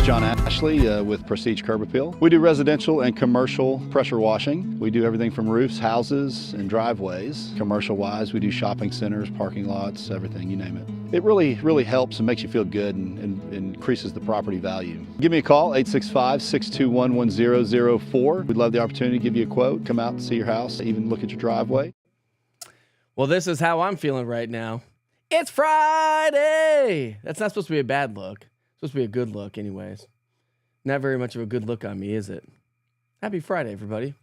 John Ashley with Prestige Curb Appeal. We do residential and commercial pressure washing. We do everything from roofs, houses, and driveways. Commercial-wise, we do shopping centers, parking lots, everything, you name it. It really helps and makes you feel good and increases the property value. Give me a call, 865-621-1004. We'd love the opportunity to give you a quote, come out and see your house, even look at your driveway. Well, this is how I'm feeling right now. It's Friday! That's not supposed to be a bad look. It's supposed to be a good look anyways. Not very much of a good look on me, is it? Happy Friday, everybody.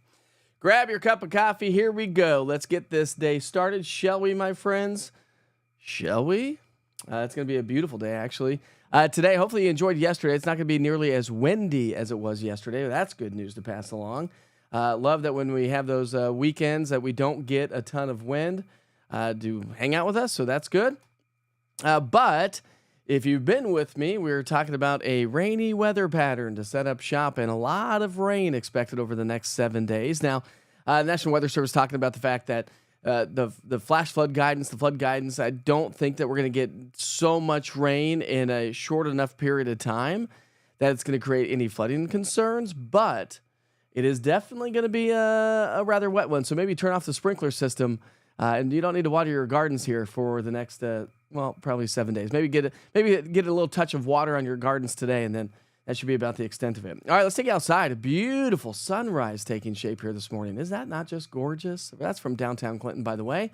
Grab your cup of coffee. Here we go. Let's get this day started, shall we, my friends? Shall we? It's going to be a beautiful day, actually. Today, hopefully you enjoyed yesterday. It's not going to be nearly as windy as it was yesterday. That's good news to pass along. Love that when we have those weekends that we don't get a ton of wind, do hang out with us, so that's good. But if you've been with me, we were talking about a rainy weather pattern to set up shop and a lot of rain expected over the next 7 days. Now, National Weather Service talking about the fact that the flash flood guidance, the flood guidance, I don't think that we're going to get so much rain in a short enough period of time that it's going to create any flooding concerns, but it is definitely going to be a rather wet one. So maybe turn off the sprinkler system, and you don't need to water your gardens here for the next probably 7 days. Maybe get a little touch of water on your gardens today, and then that should be about the extent of it. All right, let's take you outside. A beautiful sunrise taking shape here this morning. Is that not just gorgeous? That's from downtown Clinton, by the way.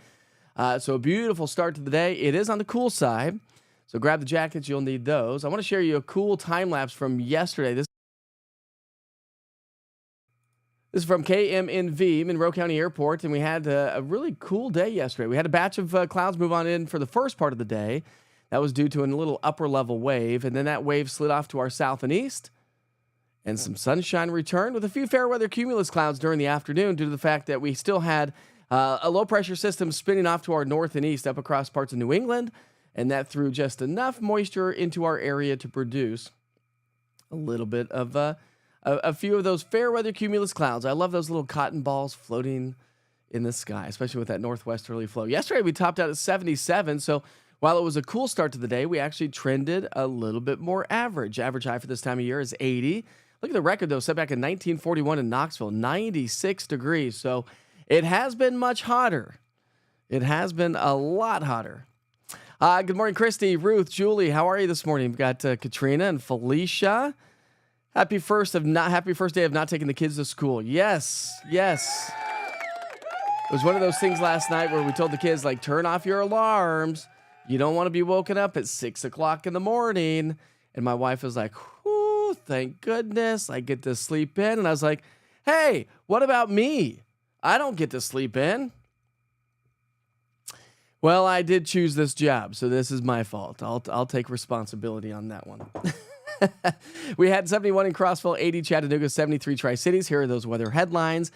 So a beautiful start to the day. It is on the cool side, so grab the jackets. You'll need those. I want to share you a cool time lapse from yesterday. This is from KMNV, Monroe County Airport, and we had a really cool day yesterday. We had a batch of clouds move on in for the first part of the day. That was due to a little upper-level wave, and then that wave slid off to our south and east, and some sunshine returned with a few fair weather cumulus clouds during the afternoon due to the fact that we still had a low-pressure system spinning off to our north and east up across parts of New England, and that threw just enough moisture into our area to produce a little bit of a few of those fair weather cumulus clouds. I love those little cotton balls floating in the sky, especially with that northwesterly flow. Yesterday, we topped out at 77, so while it was a cool start to the day, we actually trended a little bit more average. Average high for this time of year is 80. Look at the record, though, set back in 1941 in Knoxville, 96 degrees. So it has been much hotter. It has been a lot hotter. Good morning, Christy, Ruth, Julie. How are you this morning? We've got Katrina and Felicia. Happy first day of not taking the kids to school. Yes. It was one of those things last night where we told the kids, like, turn off your alarms. You don't want to be woken up at 6 o'clock in the morning. And my wife was like, whoo, thank goodness I get to sleep in. And I was like, hey, what about me? I don't get to sleep in. Well, I did choose this job, so this is my fault. I'll take responsibility on that one. We had 71 in Crossville, 80 Chattanooga, 73 Tri-Cities. Here are those weather headlines.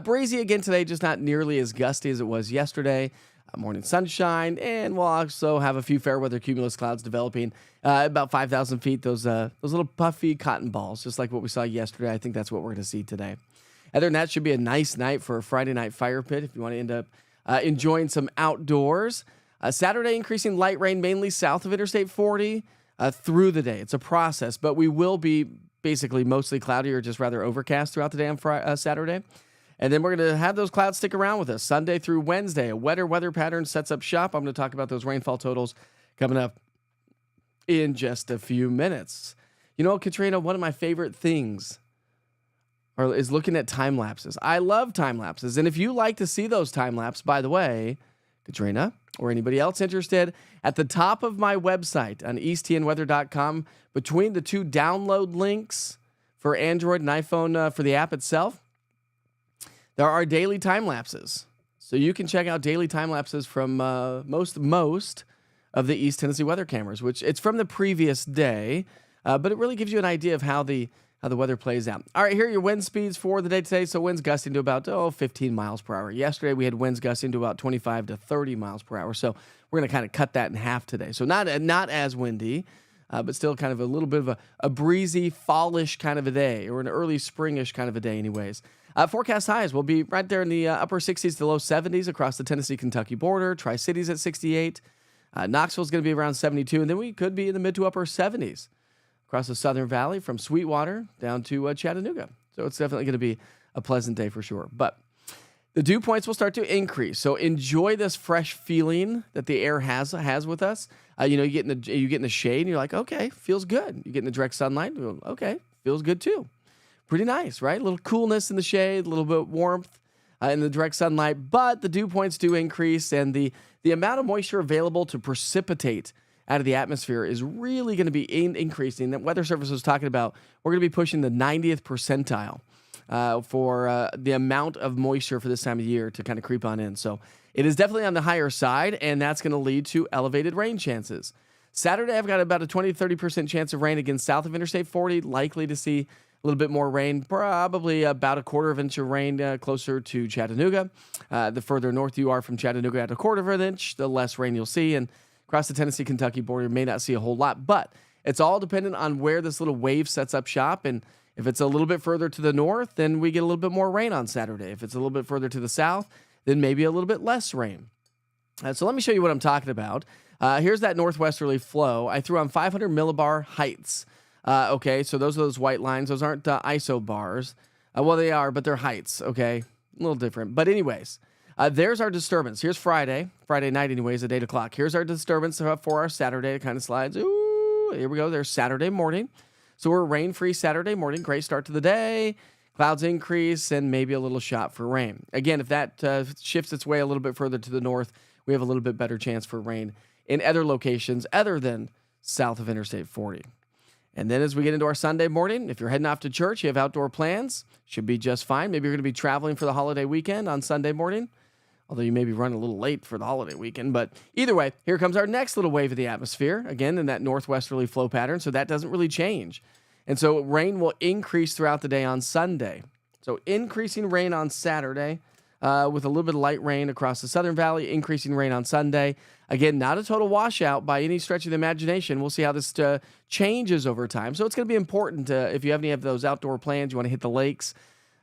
Breezy again today, just not nearly as gusty as it was yesterday. Morning sunshine, and we'll also have a few fair weather cumulus clouds developing about 5,000 feet. Those little puffy cotton balls, just like what we saw yesterday. I think that's what we're going to see today. Other than that, should be a nice night for a Friday night fire pit if you want to end up enjoying some outdoors. Saturday, increasing light rain mainly south of Interstate 40 through the day. It's a process, but we will be basically mostly cloudy or just rather overcast throughout the day on Saturday. And then we're going to have those clouds stick around with us Sunday through Wednesday. A wetter weather pattern sets up shop. I'm going to talk about those rainfall totals coming up in just a few minutes. You know, Katrina, one of my favorite things is looking at time lapses. I love time lapses. And if you like to see those time lapses, by the way, Katrina, or anybody else interested, at the top of my website on easttnweather.com, between the two download links for Android and iPhone for the app itself, there are daily time lapses. So you can check out daily time lapses from most of the East Tennessee weather cameras, which it's from the previous day, but it really gives you an idea of how the weather plays out. All right, here are your wind speeds for the day today. So winds gusting to about 15 miles per hour. Yesterday we had winds gusting to about 25 to 30 miles per hour. So we're going to kind of cut that in half today. So not as windy, but still kind of a little bit of a breezy, fallish kind of a day, or an early springish kind of a day anyways. Forecast highs will be right there in the upper 60s to low 70s across the Tennessee-Kentucky border. Tri-Cities at 68. Knoxville's going to be around 72, and then we could be in the mid to upper 70s across the Southern Valley from Sweetwater down to Chattanooga. So it's definitely going to be a pleasant day for sure. But the dew points will start to increase. So enjoy this fresh feeling that the air has with us. You get in the shade and you're like, okay, feels good. You get in the direct sunlight, okay, feels good too. Pretty nice, right? A little coolness in the shade, a little bit of warmth in the direct sunlight, but the dew points do increase, and the amount of moisture available to precipitate out of the atmosphere is really going to be increasing. That Weather Service was talking about, we're going to be pushing the 90th percentile for the amount of moisture for this time of year to kind of creep on in. So it is definitely on the higher side, and that's going to lead to elevated rain chances. Saturday, I've got about a 20 to 30% chance of rain against south of Interstate 40, likely to see a little bit more rain, probably about a quarter of an inch of rain closer to Chattanooga. The further north you are from Chattanooga at a quarter of an inch, the less rain you'll see. And across the Tennessee-Kentucky border, you may not see a whole lot. But it's all dependent on where this little wave sets up shop. And if it's a little bit further to the north, then we get a little bit more rain on Saturday. If it's a little bit further to the south, then maybe a little bit less rain. So let me show you what I'm talking about. Here's that northwesterly flow. I threw on 500 millibar heights. Okay, so those are those white lines. Those aren't ISO bars. Well, they are, but they're heights, okay? A little different. But anyways, there's our disturbance. Here's Friday night anyways, at 8 o'clock. Here's our disturbance for our Saturday. It kind of slides. Ooh, here we go. There's Saturday morning. So we're rain-free Saturday morning. Great start to the day. Clouds increase and maybe a little shot for rain. Again, if that shifts its way a little bit further to the north, we have a little bit better chance for rain in other locations other than south of Interstate 40. And then as we get into our Sunday morning, if you're heading off to church, you have outdoor plans, should be just fine. Maybe you're going to be traveling for the holiday weekend on Sunday morning, although you may be running a little late for the holiday weekend. But either way, here comes our next little wave of the atmosphere, again, in that northwesterly flow pattern, so that doesn't really change. And so rain will increase throughout the day on Sunday. So increasing rain on Saturday with a little bit of light rain across the Southern Valley, increasing rain on Sunday. Again, not a total washout by any stretch of the imagination. We'll see how this changes over time. So it's going to be important if you have any of those outdoor plans, you want to hit the lakes.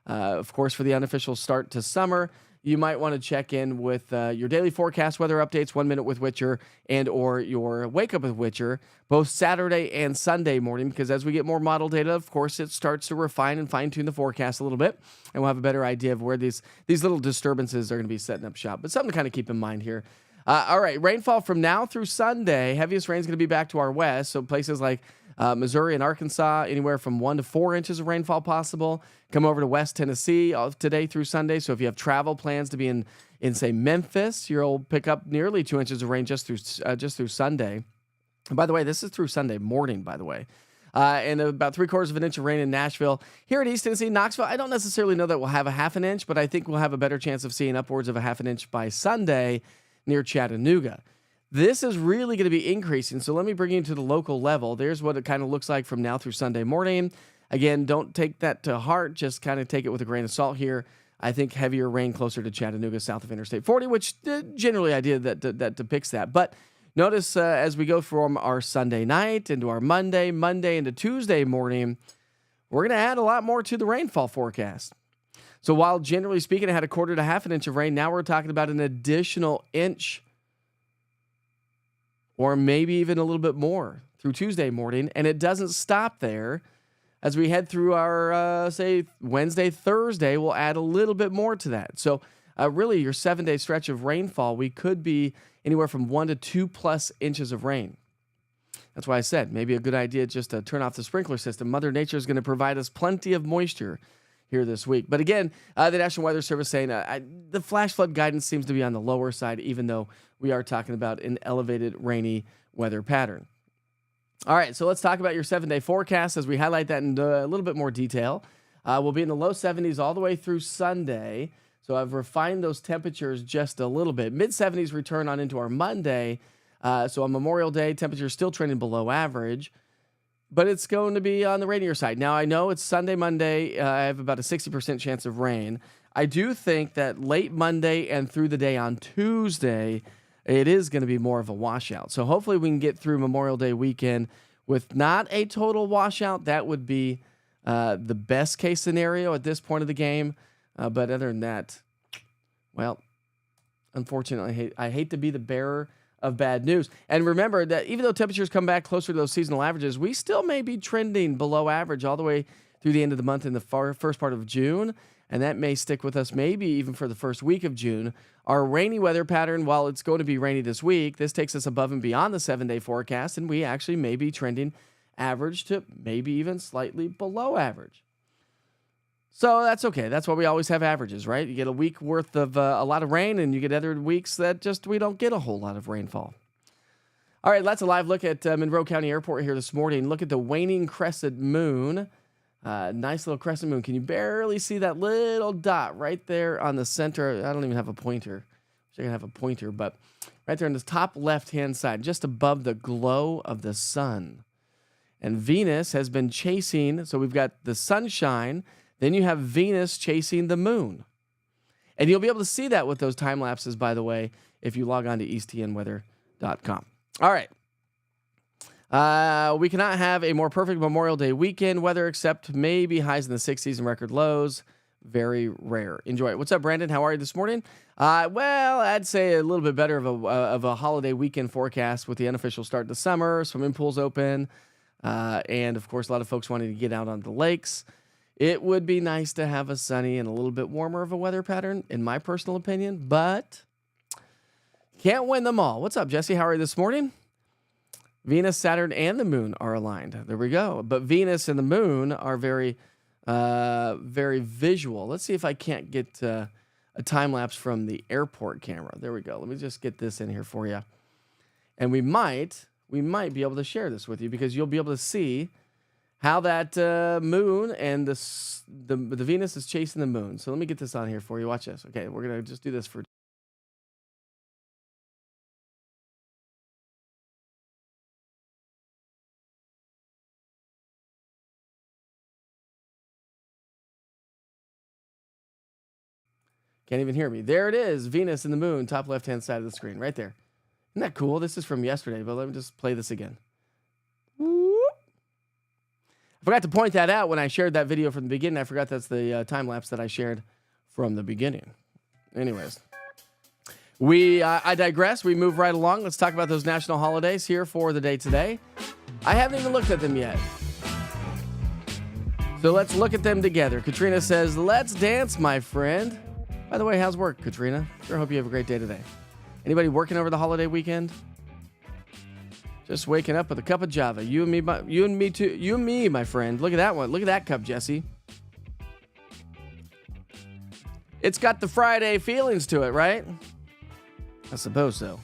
Of course, for the unofficial start to summer, you might want to check in with your daily forecast weather updates, 1 Minute with Witcher, and or your Wake Up with Witcher, both Saturday and Sunday morning, because as we get more model data, of course, it starts to refine and fine-tune the forecast a little bit, and we'll have a better idea of where these little disturbances are going to be setting up shop. But something to kind of keep in mind here. All right, rainfall from now through Sunday. Heaviest rain is going to be back to our west, so places like Missouri and Arkansas, anywhere from 1 to 4 inches of rainfall possible. Come over to West Tennessee today through Sunday. So if you have travel plans to be in say, Memphis, you'll pick up nearly 2 inches of rain just through Sunday. And by the way, this is through Sunday morning, by the way. And about 3/4 of an inch of rain in Nashville. Here in East Tennessee, Knoxville, I don't necessarily know that we'll have a half an inch, but I think we'll have a better chance of seeing upwards of a half an inch by Sunday near Chattanooga. This is really going to be increasing, so let me bring you to the local level. There's what it kind of looks like from now through Sunday morning. Again, don't take that to heart. Just kind of take it with a grain of salt here. I think heavier rain closer to Chattanooga, south of Interstate 40, which generally idea that depicts that. But notice as we go from our Sunday night into our Monday into Tuesday morning, we're going to add a lot more to the rainfall forecast. So while generally speaking, I had 1/4 to half an inch of rain, now we're talking about an additional inch or maybe even a little bit more through Tuesday morning. And it doesn't stop there. As we head through our, say, Wednesday, Thursday, we'll add a little bit more to that. So really, your 7-day stretch of rainfall, we could be anywhere from 1 to 2+ inches of rain. That's why I said maybe a good idea just to turn off the sprinkler system. Mother Nature is going to provide us plenty of moisture here this week. But again, the National Weather Service saying the flash flood guidance seems to be on the lower side, even though we are talking about an elevated rainy weather pattern. All right, so let's talk about your 7-day forecast as we highlight that in a little bit more detail. We'll be in the low 70s all the way through Sunday. So I've refined those temperatures just a little bit. Mid-70s return on into our Monday. So on Memorial Day, temperatures still trending below average, but it's going to be on the rainier side. Now, I know it's Sunday, Monday. I have about a 60% chance of rain. I do think that late Monday and through the day on Tuesday, it is going to be more of a washout. So hopefully we can get through Memorial Day weekend with not a total washout. That would be the best case scenario at this point of the game. But other than that, well, unfortunately, I hate to be the bearer of bad news. And remember that even though temperatures come back closer to those seasonal averages, we still may be trending below average all the way through the end of the month in the first part of June. And that may stick with us maybe even for the first week of June. Our rainy weather pattern, while it's going to be rainy this week, this takes us above and beyond the 7-day forecast, and we actually may be trending average to maybe even slightly below average. So that's okay. That's why we always have averages, right? You get a week worth of a lot of rain, and you get other weeks that just we don't get a whole lot of rainfall. All right, let's a live look at Monroe County Airport here this morning. Look at the waning crescent moon. Nice little crescent moon. Can you barely see that little dot right there on the center? I don't even have a pointer. Wish I could have a pointer, but right there on the top left-hand side, just above the glow of the sun. And Venus has been chasing, so we've got the sunshine, then you have Venus chasing the moon. And you'll be able to see that with those time lapses, by the way, if you log on to easttnweather.com. All right. We cannot have a more perfect Memorial Day weekend weather except maybe highs in the 60s and record lows. Very rare. Enjoy it. What's up, Brandon? How are you this morning? Well, I'd say a little bit better of a holiday weekend forecast with the unofficial start to summer, swimming pools open, and, of course, a lot of folks wanting to get out on the lakes. It would be nice to have a sunny and a little bit warmer of a weather pattern, in my personal opinion, but can't win them all. What's up, Jesse? How are you this morning? Venus, Saturn, and the moon are aligned. There we go. But Venus and the moon are very, very visual. Let's see if I can't get a time lapse from the airport camera. There we go. Let me just get this in here for you. And we might be able to share this with you because you'll be able to see how that moon and the Venus is chasing the moon. So let me get this on here for you. Watch this. Okay, we're going to just do this for... Can't even hear me. There it is, Venus and the moon, top left-hand side of the screen, right there. Isn't that cool? This is from yesterday, but let me just play this again. I forgot to point that out when I shared that video from the beginning. I forgot that's the time lapse that I shared from the beginning. Anyways, I digress. We move right along. Let's talk about those national holidays here for the day today. I haven't even looked at them yet. So let's look at them together. Katrina says, let's dance, my friend. By the way, how's work, Katrina? Sure hope you have a great day today. Anybody working over the holiday weekend? Just waking up with a cup of Java. You and me too. You and me, my friend. Look at that one. Look at that cup, Jesse. It's got the Friday feelings to it, right? I suppose so.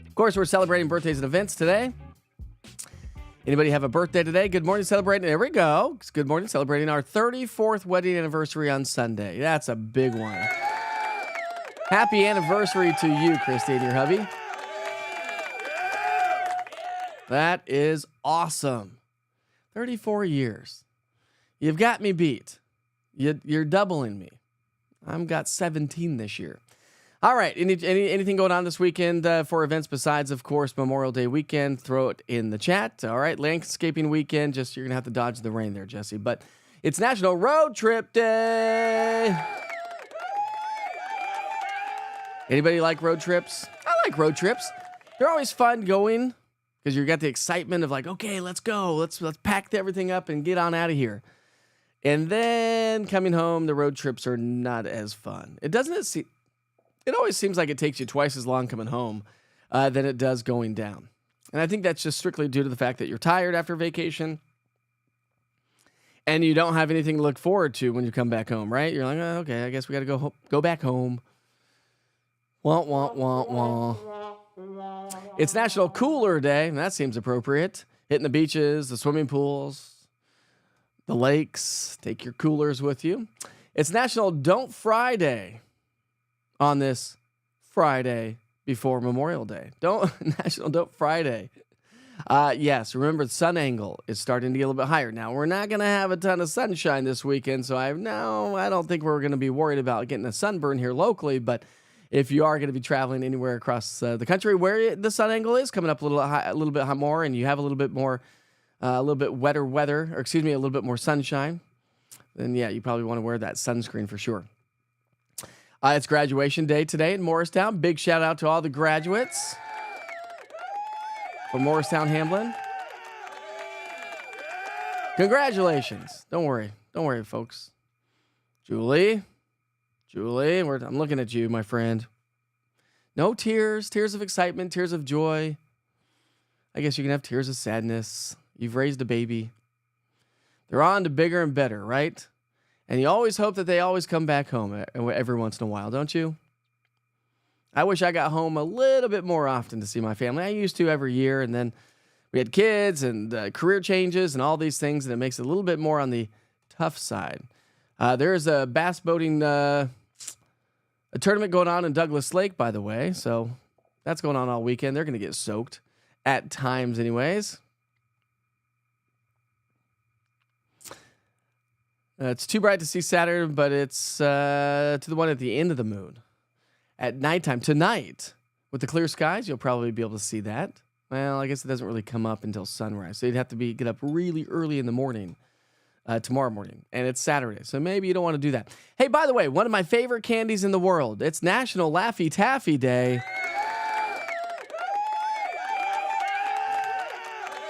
Of course, we're celebrating birthdays and events today. Anybody have a birthday today? Good morning, celebrating. There we go. It's good morning, celebrating our 34th wedding anniversary on Sunday. That's a big one. Happy anniversary to you, Christy, and your hubby. That is awesome. 34 years. You've got me beat. You're doubling me. I've got 17 this year. All right. Anything going on this weekend for events besides, of course, Memorial Day weekend? Throw it in the chat. All right. Landscaping weekend. Just you're going to have to dodge the rain there, Jesse. But it's National Road Trip Day. Anybody like road trips? I like road trips. They're always fun going because you got the excitement of like, okay, let's go. Let's pack everything up and get on out of here. And then coming home, the road trips are not as fun. It always seems like it takes you twice as long coming home than it does going down. And I think that's just strictly due to the fact that you're tired after vacation and you don't have anything to look forward to when you come back home, right? You're like, oh, okay, I guess we got to go back home. Wah, wah, wah, wah. It's National Cooler Day, and that seems appropriate. Hitting the beaches, the swimming pools, the lakes. Take your coolers with you. It's National Don't Fry Day on this Friday before Memorial Day. National Don't Fry Day. Yes, remember the sun angle is starting to get a little bit higher. Now, we're not going to have a ton of sunshine this weekend, so I don't think we're going to be worried about getting a sunburn here locally, but if you are going to be traveling anywhere across the country where the sun angle is coming up a little bit more, and you have a little bit wetter weather, or excuse me, a little bit more sunshine, then yeah, you probably want to wear that sunscreen for sure. It's graduation day today in Morristown. Big shout out to all the graduates from Morristown, Hamblin. Congratulations. Don't worry, folks. Julie, I'm looking at you, my friend. No tears of excitement, tears of joy. I guess you can have tears of sadness. You've raised a baby. They're on to bigger and better, right? And you always hope that they always come back home every once in a while, don't you? I wish I got home a little bit more often to see my family. I used to every year, and then we had kids and career changes and all these things, and it makes it a little bit more on the tough side. There's a bass boating a tournament going on in Douglas Lake, by the way, so that's going on all weekend. They're going to get soaked at times anyways. It's too bright to see Saturn, but it's to the one at the end of the moon. At nighttime, tonight, with the clear skies, you'll probably be able to see that. Well, I guess it doesn't really come up until sunrise, so you'd have to get up really early in the morning, tomorrow morning, and it's Saturday, so maybe you don't want to do that. Hey, by the way, one of my favorite candies in the world, it's National Laffy Taffy Day.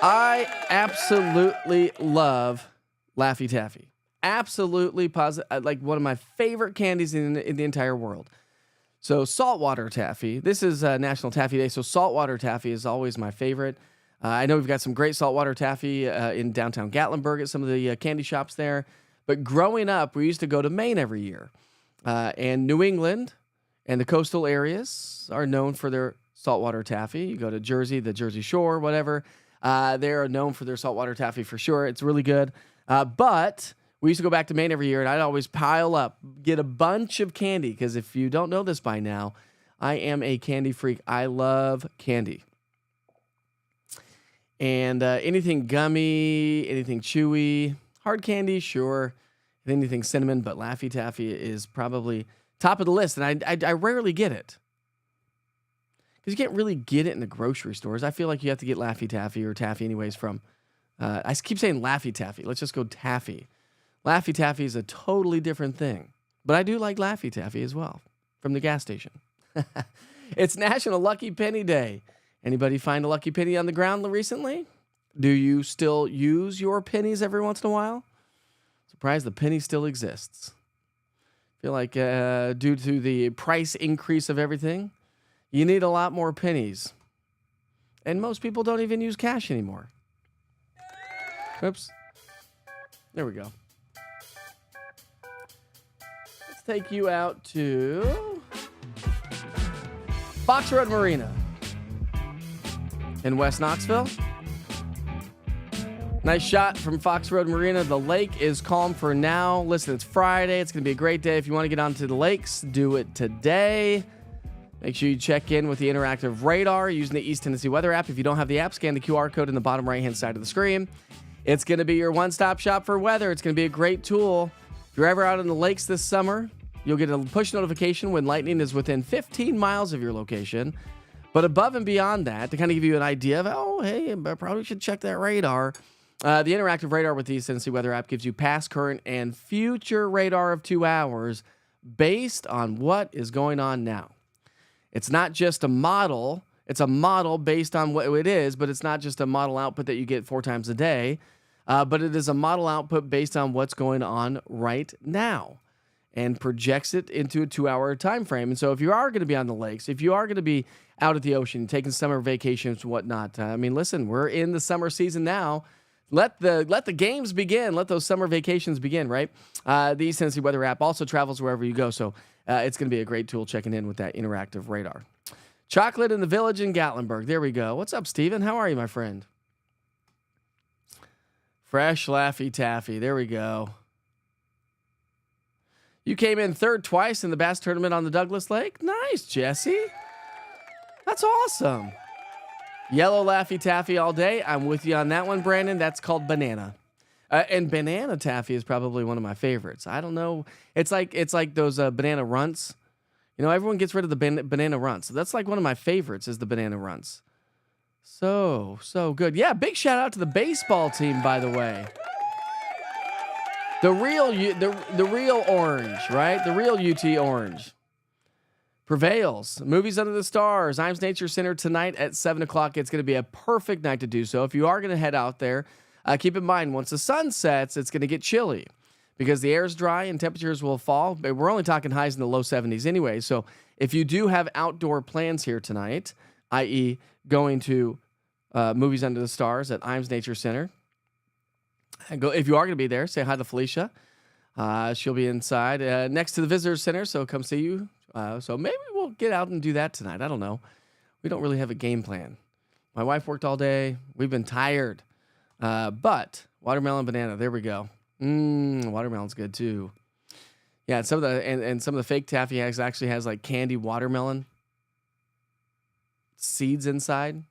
I absolutely love Laffy Taffy. Absolutely positive, like one of my favorite candies in the entire world. So saltwater taffy. This is National Taffy Day, so saltwater taffy is always my favorite. I know we've got some great saltwater taffy in downtown Gatlinburg at some of the candy shops there. But growing up, we used to go to Maine every year. And New England and the coastal areas are known for their saltwater taffy. You go to Jersey, the Jersey Shore, whatever. They are known for their saltwater taffy for sure. It's really good. But we used to go back to Maine every year, and I'd always pile up, get a bunch of candy, because if you don't know this by now, I am a candy freak. I love candy. And anything gummy, anything chewy, hard candy, sure. Anything cinnamon, but Laffy Taffy is probably top of the list, and I rarely get it. Because you can't really get it in the grocery stores. I feel like you have to get Laffy Taffy or Taffy anyways from, I keep saying Laffy Taffy. Let's just go Taffy. Laffy Taffy is a totally different thing. But I do like Laffy Taffy as well from the gas station. It's National Lucky Penny Day. Anybody find a lucky penny on the ground recently? Do you still use your pennies every once in a while? Surprised the penny still exists. Feel like due to the price increase of everything, you need a lot more pennies. And most people don't even use cash anymore. Oops. There we go. Let's take you out to Fox Road Marina in West Knoxville. Nice shot from Fox Road Marina. The lake is calm for now. Listen, it's Friday. It's going to be a great day. If you want to get onto the lakes, do it today. Make sure you check in with the interactive radar using the East Tennessee Weather app. If you don't have the app, scan the QR code in the bottom right-hand side of the screen. It's going to be your one-stop shop for weather. It's going to be a great tool. If you're ever out in the lakes this summer, you'll get a push notification when lightning is within 15 miles of your location. But above and beyond that, to kind of give you an idea of, oh, hey, I probably should check that radar. The interactive radar with the East Tennessee Weather app gives you past, current, and future radar of 2 hours based on what is going on now. It's not just a model. It's a model based on what it is, but it's not just a model output that you get 4 times a day. But it is a model output based on what's going on right now and projects it into a 2-hour time frame. And so if you are going to be on the lakes, if you are going to be out at the ocean, taking summer vacations and whatnot, I mean, listen, we're in the summer season now. Let the games begin. Let those summer vacations begin, right? The East Tennessee Weather app also travels wherever you go. So it's going to be a great tool checking in with that interactive radar. Chocolate in the Village in Gatlinburg. There we go. What's up, Steven? How are you, my friend? Fresh Laffy Taffy. There we go. You came in third twice in the bass tournament on the Douglas Lake. Nice, Jesse. That's awesome. Yellow Laffy Taffy all day. I'm with you on that one, Brandon. That's called banana. And banana taffy is probably one of my favorites. I don't know. It's like those banana runts. You know, everyone gets rid of the banana runts. So that's like one of my favorites is the banana runts. So good. Yeah, big shout out to the baseball team, by the way. The real orange, right? The real UT orange. prevails. Movies Under the Stars, Imes Nature Center tonight at 7 o'clock. It's going to be a perfect night to do so. If you are going to head out there, keep in mind, once the sun sets, it's going to get chilly because the air is dry and temperatures will fall. But we're only talking highs in the low 70s anyway. So if you do have outdoor plans here tonight, i.e. going to Movies Under the Stars at Imes Nature Center, if you are going to be there, say hi to Felicia. She'll be inside next to the Visitor Center, so come see you. So maybe we'll get out and do that tonight. I don't know. We don't really have a game plan. My wife worked all day. We've been tired. But watermelon banana, there we go. Watermelon's good too. Yeah, and some of the fake taffy actually has like candy watermelon seeds inside.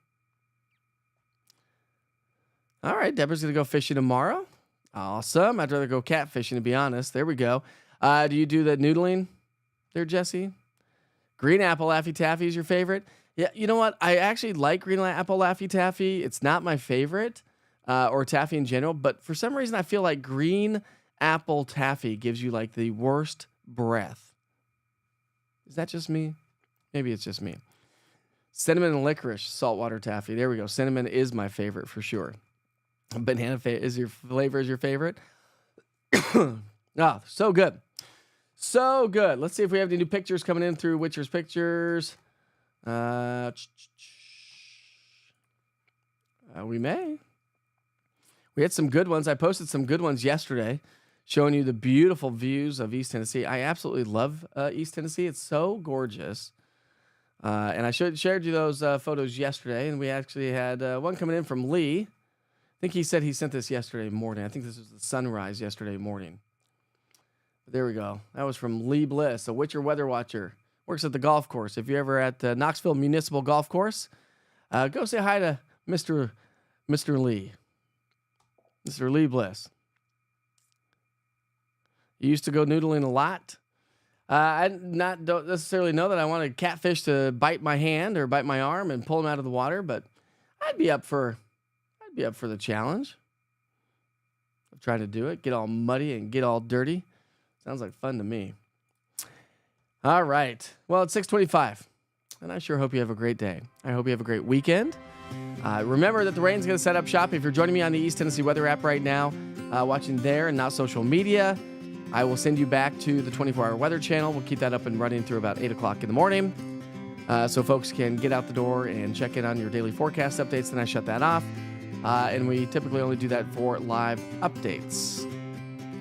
All right, Deborah's gonna go fishing tomorrow. Awesome. I'd rather go catfishing, to be honest. There we go. Do you do the noodling there, Jesse? Green apple Laffy Taffy is your favorite? Yeah, you know what? I actually like green apple Laffy Taffy. It's not my favorite, or taffy in general, but for some reason I feel like green apple taffy gives you like the worst breath. Is that just me? Maybe it's just me. Cinnamon and licorice saltwater taffy. There we go. Cinnamon is my favorite for sure. Banana is your favorite. Oh, so good. So good. Let's see if we have any new pictures coming in through Witcher's Pictures. We may. We had some good ones. I posted some good ones yesterday showing you the beautiful views of East Tennessee. I absolutely love East Tennessee. It's so gorgeous. And I shared you those photos yesterday, and we actually had one coming in from Lee. I think he said he sent this yesterday morning. I think this was the sunrise yesterday morning. There we go. That was from Lee Bliss, a Witcher weather watcher. Works at the golf course. If you're ever at Knoxville Municipal Golf Course, go say hi to Mr. Lee. Mr. Lee Bliss. You used to go noodling a lot. I don't necessarily know that I want a catfish to bite my hand or bite my arm and pull him out of the water, but I'd be up for the challenge of trying to do it. Get all muddy and get all dirty. Sounds like fun to me. All right. Well, it's 6:25, and I sure hope you have a great day. I hope you have a great weekend. Remember that the rain's going to set up shop. If you're joining me on the East Tennessee Weather app right now, watching there and not social media, I will send you back to the 24-hour weather channel. We'll keep that up and running through about 8 o'clock in the morning, so folks can get out the door and check in on your daily forecast updates. Then I shut that off, and we typically only do that for live updates.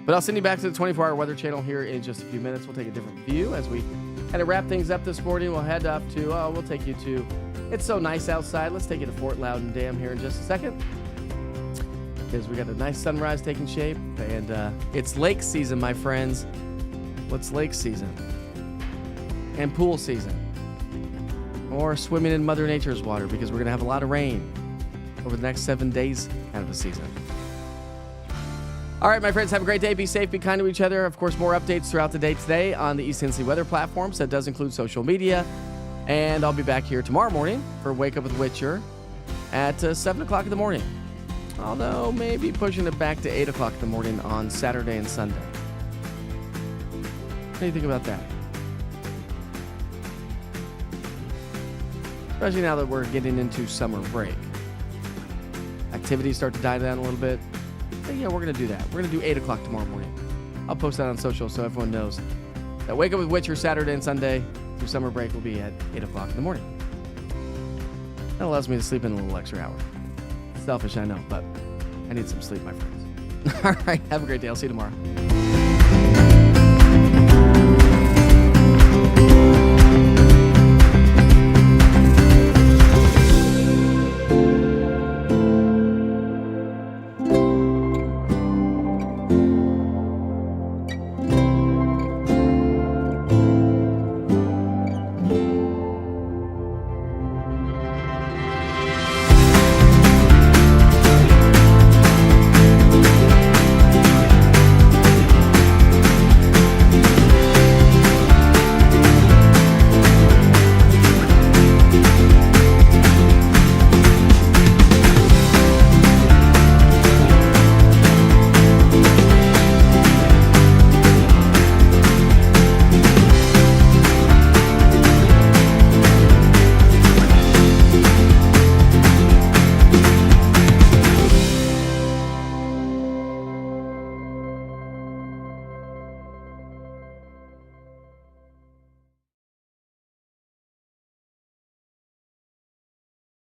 But I'll send you back to the 24-hour weather channel here in just a few minutes. We'll take a different view as we kind of wrap things up this morning. We'll head up to, we'll take you to, it's so nice outside. Let's take you to Fort Loudon Dam here in just a second, because we got a nice sunrise taking shape, and it's lake season, my friends. What's lake season? And pool season. Or swimming in Mother Nature's water, because we're going to have a lot of rain over the next 7 days kind of a season. All right, my friends, have a great day. Be safe, be kind to each other. Of course, more updates throughout the day today on the East Tennessee Weather platforms. That does include social media. And I'll be back here tomorrow morning for Wake Up with Witcher at 7 o'clock in the morning. Although maybe pushing it back to 8 o'clock in the morning on Saturday and Sunday. What do you think about that? Especially now that we're getting into summer break. Activities start to die down a little bit. But yeah, we're going to do that. We're going to do 8 o'clock tomorrow morning. I'll post that on social so everyone knows that Wake Up with Witcher Saturday and Sunday through summer break will be at 8 o'clock in the morning. That allows me to sleep in a little extra hour. Selfish, I know, but I need some sleep, my friends. All right, have a great day. I'll see you tomorrow.